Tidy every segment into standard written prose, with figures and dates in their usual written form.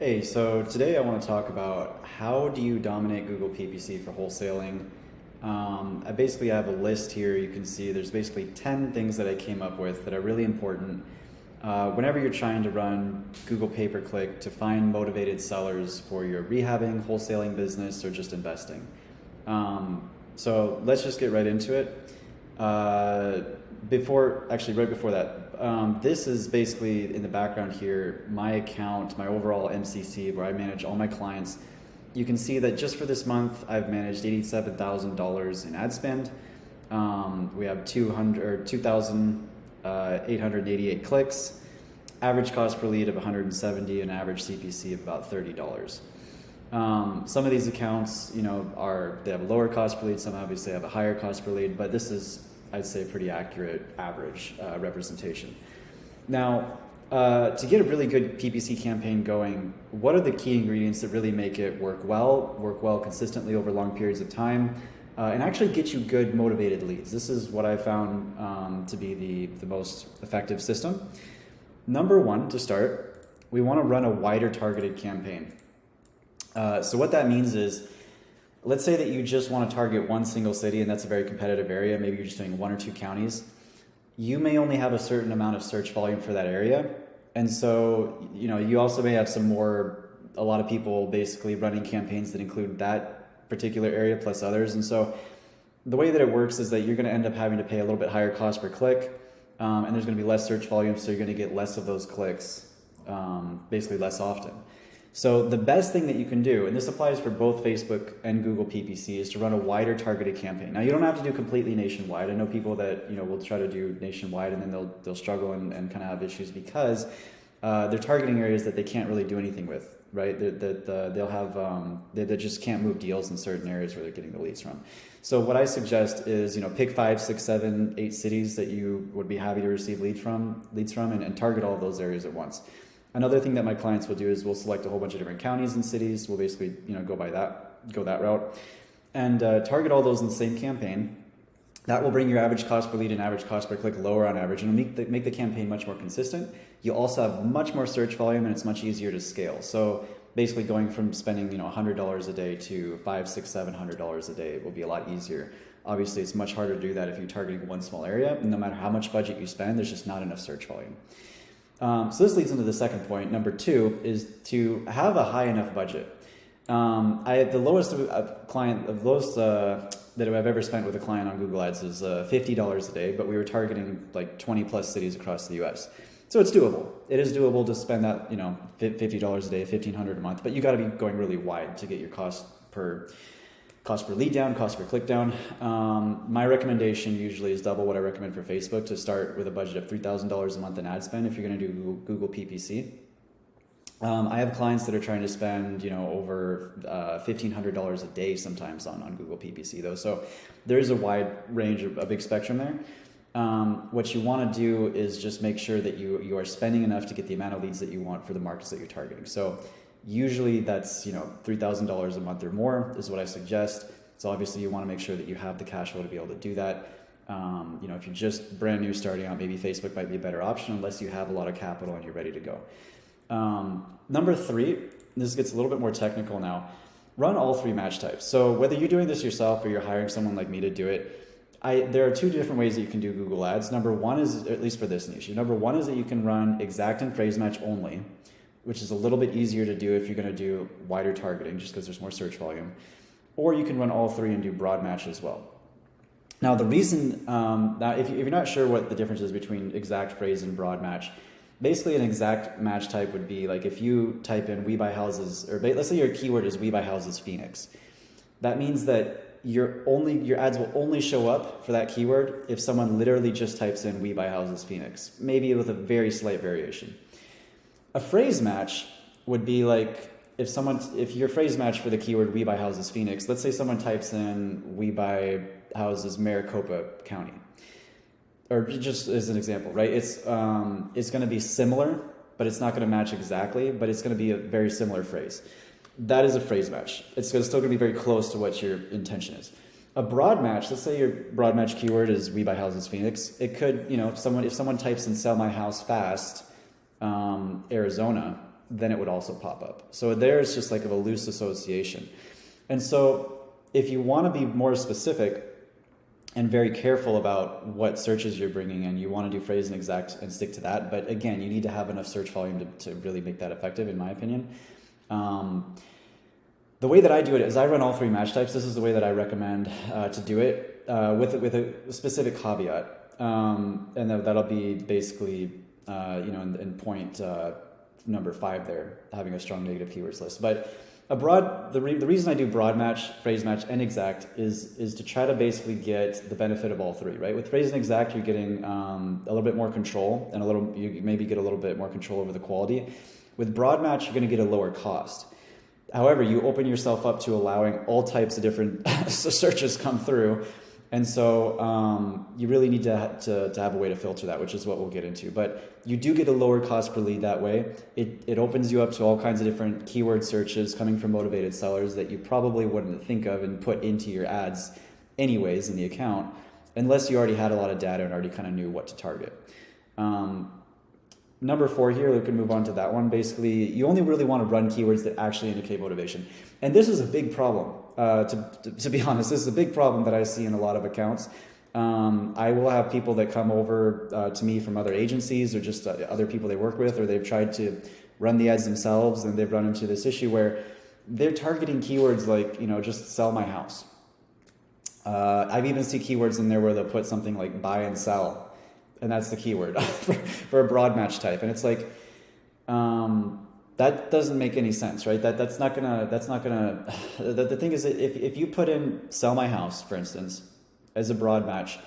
Hey, so today I want to talk about how do you dominate Google PPC for wholesaling. I basically have a list here. You can see there's basically 10 things that I came up with that are really important whenever you're trying to run Google pay-per-click to find motivated sellers for your rehabbing, wholesaling business, or just investing. So let's just get right into it. Right before that, this is basically in the background here, my account, my overall MCC, where I manage all my clients. You can see that just for this month, I've managed $87,000 in ad spend. We have 2,888 clicks, average cost per lead of 170, and average CPC of about $30. Some of these accounts, they have a lower cost per lead. Some obviously have a higher cost per lead, but this is, I'd say, a pretty accurate average representation. Now, to get a really good PPC campaign going, what are the key ingredients that really make it work well consistently over long periods of time, and actually get you good motivated leads? This is what I found to be the most effective system. Number one, to start, we want to run a wider targeted campaign. So what that means is, let's say that you just want to target one single city, and that's a very competitive area. Maybe you're just doing one or two counties. You may only have a certain amount of search volume for that area. And so, you also may have a lot of people basically running campaigns that include that particular area plus others. And so the way that it works is that you're going to end up having to pay a little bit higher cost per click, and there's going to be less search volume, so you're going to get less of those clicks, basically less often. So the best thing that you can do, and this applies for both Facebook and Google PPC, is to run a wider targeted campaign. Now, you don't have to do completely nationwide. I know people that will try to do nationwide, and then they'll struggle and kind of have issues because they're targeting areas that they can't really do anything with, right? They just can't move deals in certain areas where they're getting the leads from. So what I suggest is pick 5, 6, 7, 8 cities that you would be happy to receive leads from, and target all of those areas at once. Another thing that my clients will do is we'll select a whole bunch of different counties and cities. We'll basically, go that route, and target all those in the same campaign. That will bring your average cost per lead and average cost per click lower on average, and make the campaign much more consistent. You also have much more search volume, and it's much easier to scale. So basically, going from spending $100 a day to $500, $600, $700 a day will be a lot easier. Obviously, it's much harder to do that if you're targeting one small area. And no matter how much budget you spend, there's just not enough search volume. So this leads into the second point. Number 2 is to have a high enough budget. The lowest that I've ever spent with a client on Google Ads is $50 a day, but we were targeting like 20 plus cities across the US. So it's doable. It is doable to spend that, $50 a day, $1,500 a month, but you got to be going really wide to get your cost per lead down, cost per click down. My recommendation usually is double what I recommend for Facebook, to start with a budget of $3,000 a month in ad spend if you're going to do Google PPC. I have clients that are trying to spend, over $1,500 a day sometimes on Google PPC though. So there's a wide range, a big spectrum there. What you want to do is just make sure that you are spending enough to get the amount of leads that you want for the markets that you're targeting. So usually that's, $3,000 a month or more is what I suggest. So obviously you want to make sure that you have the cash flow to be able to do that. If you're just brand new starting out, maybe Facebook might be a better option unless you have a lot of capital and you're ready to go. Number 3, this gets a little bit more technical now. Run all 3 match types. So whether you're doing this yourself or you're hiring someone like me to do it, there are 2 different ways that you can do Google Ads. Number 1 is, at least for this niche, number 1 is that you can run exact and phrase match only, which is a little bit easier to do if you're going to do wider targeting, just because there's more search volume. Or you can run all 3 and do broad match as well. Now, the reason, if you're not sure what the difference is between exact phrase and broad match, basically an exact match type would be like if you type in "we buy houses," or let's say your keyword is "we buy houses Phoenix." That means that your ads will only show up for that keyword if someone literally just types in "we buy houses Phoenix," maybe with a very slight variation. A phrase match would be like if your phrase match for the keyword "we buy houses Phoenix," let's say someone types in "we buy houses Maricopa County," or just as an example, right? It's going to be similar, but it's not going to match exactly, but it's going to be a very similar phrase. That is a phrase match. It's still going to be very close to what your intention is. A broad match, let's say your broad match keyword is "we buy houses Phoenix." It could, if someone types in "sell my house fast," Arizona, then it would also pop up. So there's just like a loose association. And so if you want to be more specific and very careful about what searches you're bringing in, you want to do phrase and exact and stick to that. But again, you need to have enough search volume to really make that effective, in my opinion. The way that I do it is I run all 3 match types. This is the way that I recommend to do it with a specific caveat. And that'll be basically, in point number 5 there, having a strong negative keywords list. But the reason I do broad match, phrase match, and exact is to try to basically get the benefit of all 3, right? With phrase and exact, you're getting a little bit more control and you maybe get a little bit more control over the quality. With broad match, you're going to get a lower cost. However, you open yourself up to allowing all types of different searches come through. And so you really need to have a way to filter that, which is what we'll get into. But you do get a lower cost per lead that way. It opens you up to all kinds of different keyword searches coming from motivated sellers that you probably wouldn't think of and put into your ads anyways in the account, unless you already had a lot of data and already kind of knew what to target. Number 4 here, we can move on to that one. Basically, you only really want to run keywords that actually indicate motivation. And this is a big problem. To be honest, this is a big problem that I see in a lot of accounts. I will have people that come over to me from other agencies or just other people they work with, or they've tried to run the ads themselves and they've run into this issue where they're targeting keywords like, just sell my house. I've even seen keywords in there where they'll put something like buy and sell. And that's the keyword for a broad match type. And it's like, that doesn't make any sense, right? That's not gonna, the thing is that if you put in sell my house, for instance, as a broad match,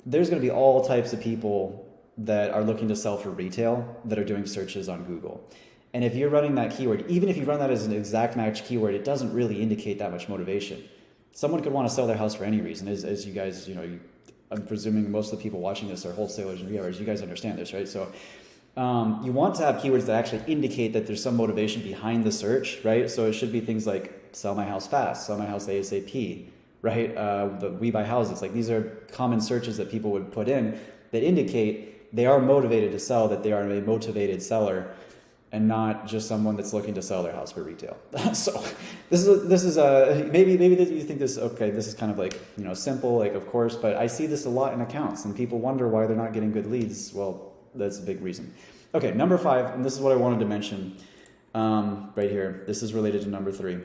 there's gonna be all types of people that are looking to sell for retail that are doing searches on Google. And if you're running that keyword, even if you run that as an exact match keyword, it doesn't really indicate that much motivation. Someone could want to sell their house for any reason, as you guys, I'm presuming most of the people watching this are wholesalers and rehabbers. You guys understand this, right? So you want to have keywords that actually indicate that there's some motivation behind the search, right? So it should be things like sell my house fast, sell my house ASAP, right? The we buy houses. Like these are common searches that people would put in that indicate they are motivated to sell, that they are a motivated seller, and not just someone that's looking to sell their house for retail. So this is maybe you think this, okay, this is kind of like, simple, like of course, but I see this a lot in accounts and people wonder why they're not getting good leads. Well, that's a big reason. Okay, number 5, and this is what I wanted to mention right here. This is related to number 3.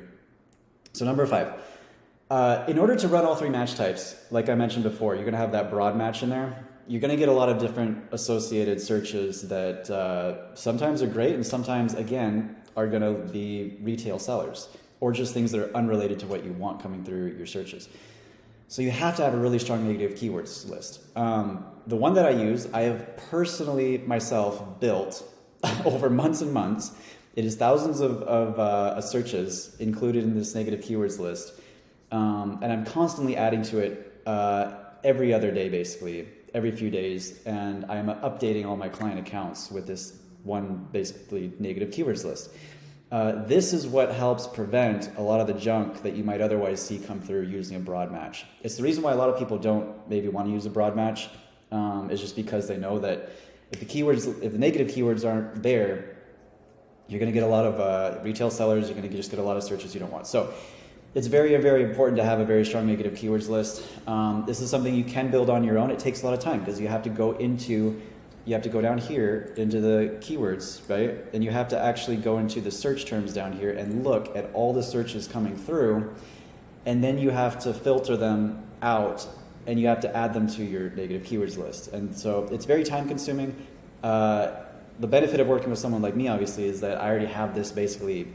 So number 5, in order to run all 3 match types, like I mentioned before, you're gonna have that broad match in there. You're going to get a lot of different associated searches that sometimes are great and sometimes, again, are going to be retail sellers or just things that are unrelated to what you want coming through your searches. So you have to have a really strong negative keywords list. The one that I use, I have personally myself built over months and months. It is thousands of searches included in this negative keywords list. And I'm constantly adding to it every other day, basically. Every few days, and I'm updating all my client accounts with this one basically negative keywords list. This is what helps prevent a lot of the junk that you might otherwise see come through using a broad match. It's the reason why a lot of people don't maybe want to use a broad match, is just because they know that if the negative keywords aren't there, you're going to get a lot of retail sellers, you're going to just get a lot of searches you don't want. So it's very, very important to have a very strong negative keywords list. This is something you can build on your own. It takes a lot of time because you have to go down here into the keywords, right? And you have to actually go into the search terms down here and look at all the searches coming through. And then you have to filter them out and you have to add them to your negative keywords list. And so it's very time consuming. The benefit of working with someone like me, obviously, is that I already have this basically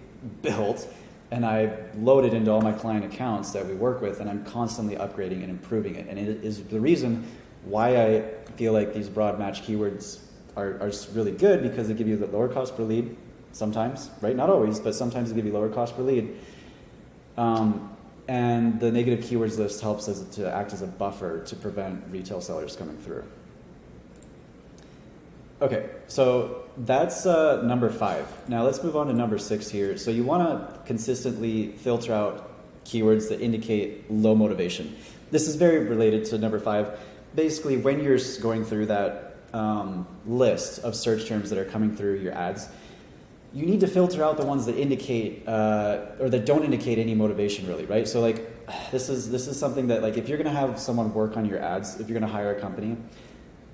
built. And I load it into all my client accounts that we work with, and I'm constantly upgrading and improving it. And it is the reason why I feel like these broad match keywords are really good, because they give you the lower cost per lead sometimes, right? Not always, but sometimes they give you lower cost per lead. And the negative keywords list helps us to act as a buffer to prevent retail sellers coming through. Okay, so that's number 5. Now let's move on to number 6 here. So you want to consistently filter out keywords that indicate low motivation. This is very related to number 5. Basically, when you're going through that list of search terms that are coming through your ads, you need to filter out the ones that indicate or that don't indicate any motivation really, right? So like this is something that, like, if you're going to have someone work on your ads, if you're going to hire a company,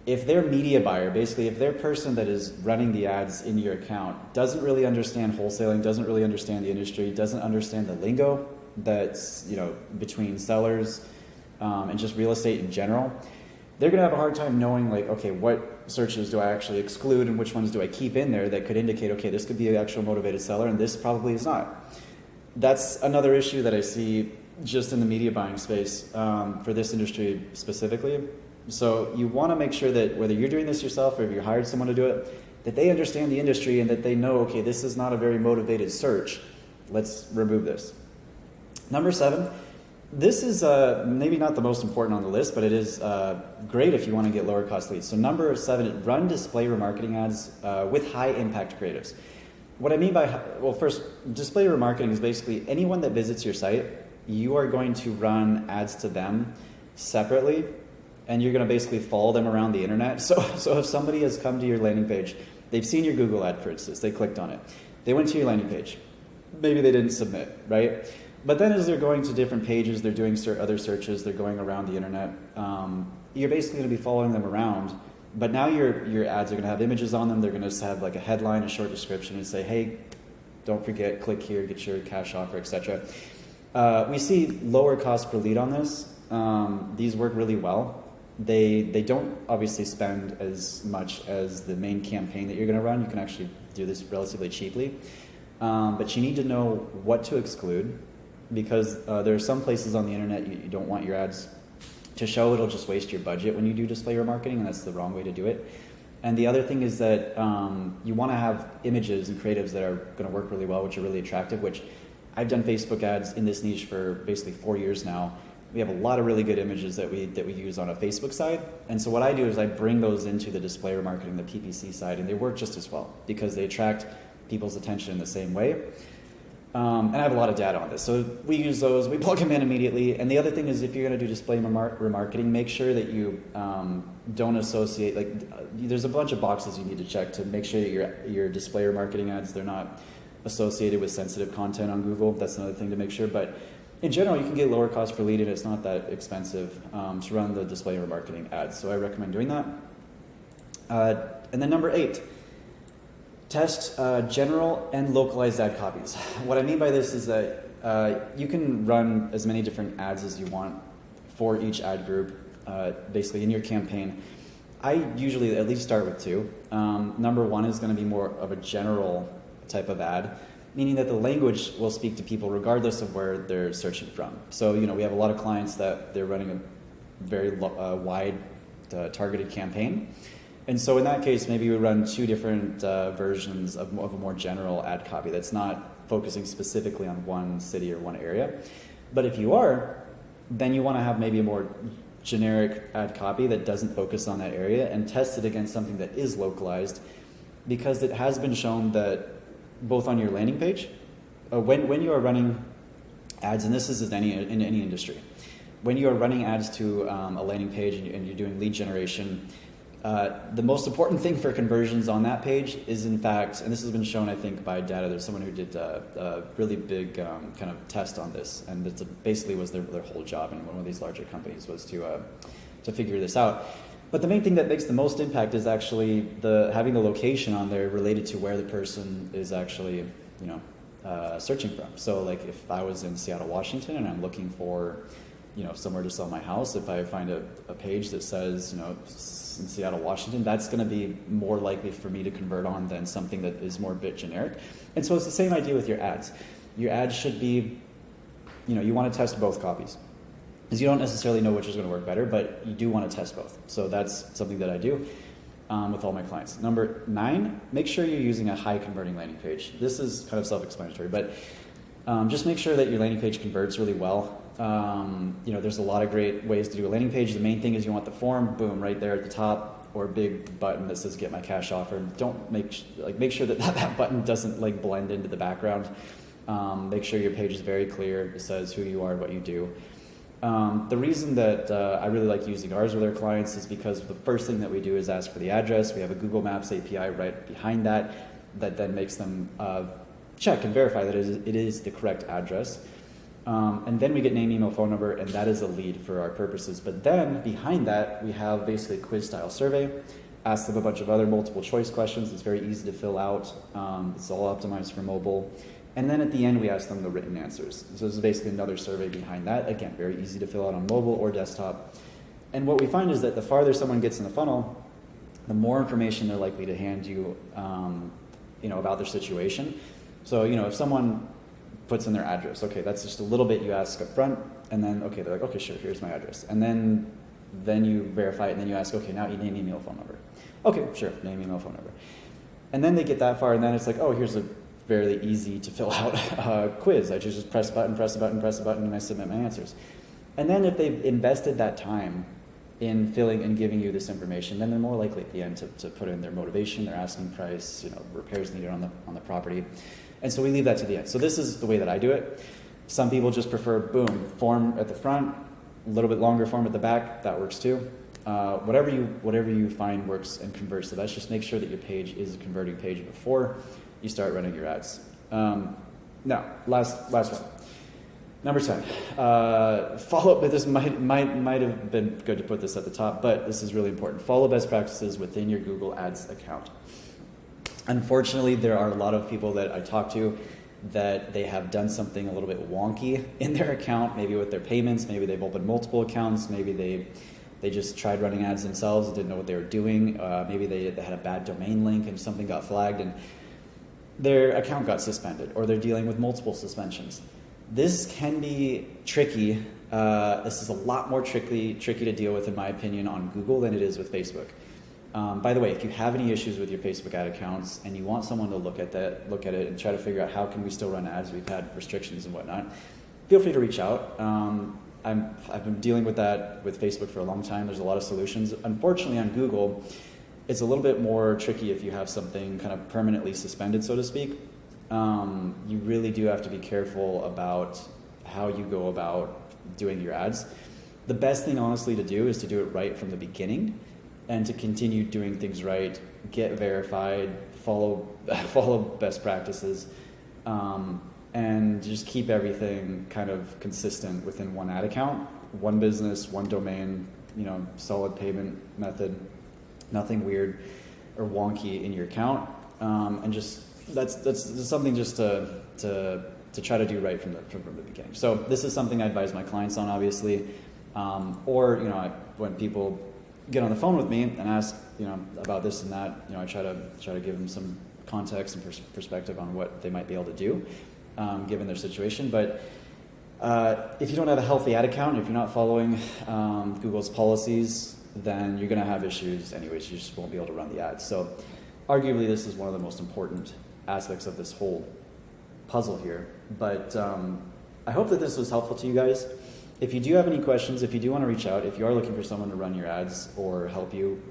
if their media buyer, basically if their person that is running the ads in your account doesn't really understand wholesaling, doesn't really understand the industry, doesn't understand the lingo that's, you know, between sellers and just real estate in general, they're going to have a hard time knowing, like, okay, what searches do I actually exclude and which ones do I keep in there that could indicate, okay, this could be an actual motivated seller and this probably is not. That's another issue that I see just in the media buying space for this industry specifically. So you want to make sure that whether you're doing this yourself or if you hired someone to do it, that they understand the industry and that they know, okay, this is not a very motivated search. Let's remove this. Number 7, this is maybe not the most important on the list, but it is great if you want to get lower cost leads. So number 7, run display remarketing ads with high impact creatives. What I mean by, well, first, display remarketing is basically anyone that visits your site, you are going to run ads to them separately, and you're going to basically follow them around the internet. So if somebody has come to your landing page, they've seen your Google ad, for instance, they clicked on it, they went to your landing page, maybe they didn't submit, right? But then as they're going to different pages, they're doing other searches, they're going around the internet, you're basically going to be following them around. But now your ads are going to have images on them. They're going to have like a headline, a short description, and say, hey, don't forget, click here, get your cash offer, etc. We see lower cost per lead on this. These work really well. They don't obviously spend as much as the main campaign that you're going to run. You can actually do this relatively cheaply. But you need to know what to exclude, because there are some places on the internet you don't want your ads to show. It'll just waste your budget when you do display remarketing, and that's the wrong way to do it. And the other thing is that you want to have images and creatives that are going to work really well, which are really attractive, which I've done Facebook ads in this niche for basically 4 years now. We have a lot of really good images that we use on a Facebook side. And so what I do is I bring those into the display remarketing, the PPC side, and they work just as well because they attract people's attention in the same way. And I have a lot of data on this. So we use those, we plug them in immediately. And the other thing is, if you're going to do display remarketing, make sure that you don't associate, there's a bunch of boxes you need to check to make sure that your display remarketing ads, they're not associated with sensitive content on Google. That's another thing to make sure. But in general, you can get lower cost per lead, and it's not that expensive to run the display remarketing ads. So I recommend doing that. And then number 8. Test general and localized ad copies. What I mean by this is that you can run as many different ads as you want for each ad group, basically in your campaign. I usually at least start with 2. Number 1 is going to be more of a general type of ad, meaning that the language will speak to people regardless of where they're searching from. So, we have a lot of clients that they're running a very wide targeted campaign. And so in that case, maybe we run 2 different versions of a more general ad copy that's not focusing specifically on one city or one area. But if you are, then you want to have maybe a more generic ad copy that doesn't focus on that area and test it against something that is localized, because it has been shown that both on your landing page, when you are running ads, and this is in any industry, when you are running ads to a landing page and you're doing lead generation, the most important thing for conversions on that page is, in fact, and this has been shown, I think, by data. There's someone who did a really big kind of test on this, and it basically was their whole job in one of these larger companies was to figure this out. But the main thing that makes the most impact is actually having the location on there related to where the person is actually, searching from. So, like, if I was in Seattle, Washington, and I'm looking for, somewhere to sell my house, if I find a page that says, in Seattle, Washington, that's going to be more likely for me to convert on than something that is more a bit generic. And so it's the same idea with your ads. Your ads should be, you want to test both copies, because you don't necessarily know which is going to work better, but you do want to test both. So that's something that I do with all my clients. Number 9, make sure you're using a high converting landing page. This is kind of self-explanatory, but just make sure that your landing page converts really well. There's a lot of great ways to do a landing page. The main thing is you want the form, boom, right there at the top, or a big button that says "Get my cash offer." Don't make sure that button doesn't blend into the background. Make sure your page is very clear. It says who you are and what you do. The reason that I really like using ours with our clients is because the first thing that we do is ask for the address. We have a Google Maps API right behind that. that then makes them check and verify that it is the correct address. And then we get name, email, phone number, and that is a lead for our purposes. But then behind that, we have basically a quiz-style survey. Ask them a bunch of other multiple choice questions. It's very easy to fill out. It's all optimized for mobile. And then at the end, we ask them the written answers. So this is basically another survey behind that. Again, very easy to fill out on mobile or desktop. And what we find is that the farther someone gets in the funnel, the more information they're likely to hand you, about their situation. So, if someone puts in their address, okay, that's just a little bit you ask up front, and then, okay, they're like, okay, sure, here's my address. And then you verify it, and then you ask, okay, now name, email, phone number. Okay, sure, name, email, phone number. And then they get that far, and then it's like, oh, here's a fairly easy to fill out quiz. I just press a button, and I submit my answers. And then if they've invested that time in filling and giving you this information, then they're more likely at the end to put in their motivation, their asking price, repairs needed on the property. And so we leave that to the end. So this is the way that I do it. Some people just prefer, boom, form at the front, a little bit longer form at the back. That works too. Whatever you find works and converts the best. Just make sure that your page is a converting page before you start running your ads. Now, last one. Number 10. Follow up. But this might have been good to put this at the top, but this is really important. Follow best practices within your Google Ads account. Unfortunately, there are a lot of people that I talk to that they have done something a little bit wonky in their account, maybe with their payments, maybe they've opened multiple accounts, maybe they just tried running ads themselves and didn't know what they were doing, maybe they had a bad domain link and something got flagged and their account got suspended, or they're dealing with multiple suspensions. This can be tricky. This is a lot more tricky to deal with, in my opinion, on Google than it is with Facebook. By the way, if you have any issues with your Facebook ad accounts and you want someone to look at it and try to figure out how can we still run ads, we've had restrictions and whatnot, feel free to reach out. I've been dealing with that with Facebook for a long time. There's a lot of solutions. Unfortunately, on Google, it's a little bit more tricky if you have something kind of permanently suspended, so to speak. You really do have to be careful about how you go about doing your ads. The best thing, honestly, to do is to do it right from the beginning and to continue doing things right, get verified, follow best practices, and just keep everything kind of consistent within one ad account, one business, one domain, solid payment method, nothing weird or wonky in your account, and just that's something just to try to do right from the beginning. So this is something I advise my clients on, obviously, or when people get on the phone with me and ask about this and that, I try to give them some context and perspective on what they might be able to do given their situation. But if you don't have a healthy ad account, if you're not following Google's policies, then you're going to have issues anyways. You just won't be able to run the ads. So arguably this is one of the most important aspects of this whole puzzle here. But I hope that this was helpful to you guys. If you do have any questions, if you do want to reach out, if you are looking for someone to run your ads or help you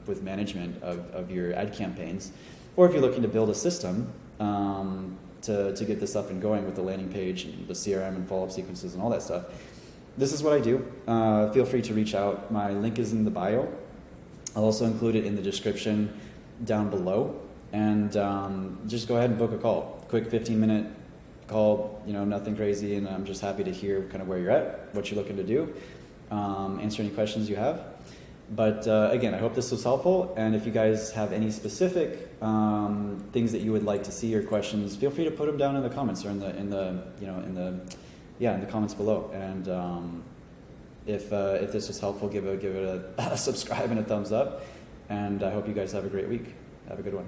with management of your ad campaigns, or if you're looking to build a system to get this up and going with the landing page and the CRM and follow-up sequences and all that stuff, this is what I do. Feel free to reach out. My link is in the bio. I'll also include it in the description down below. And just go ahead and book a call. Quick 15-minute call, nothing crazy, and I'm just happy to hear kind of where you're at, what you're looking to do, answer any questions you have. But again, I hope this was helpful, and if you guys have any specific things that you would like to see or questions, feel free to put them down in the comments or in the comments below. And if this was helpful, give it a subscribe and a thumbs up. And I hope you guys have a great week. Have a good one.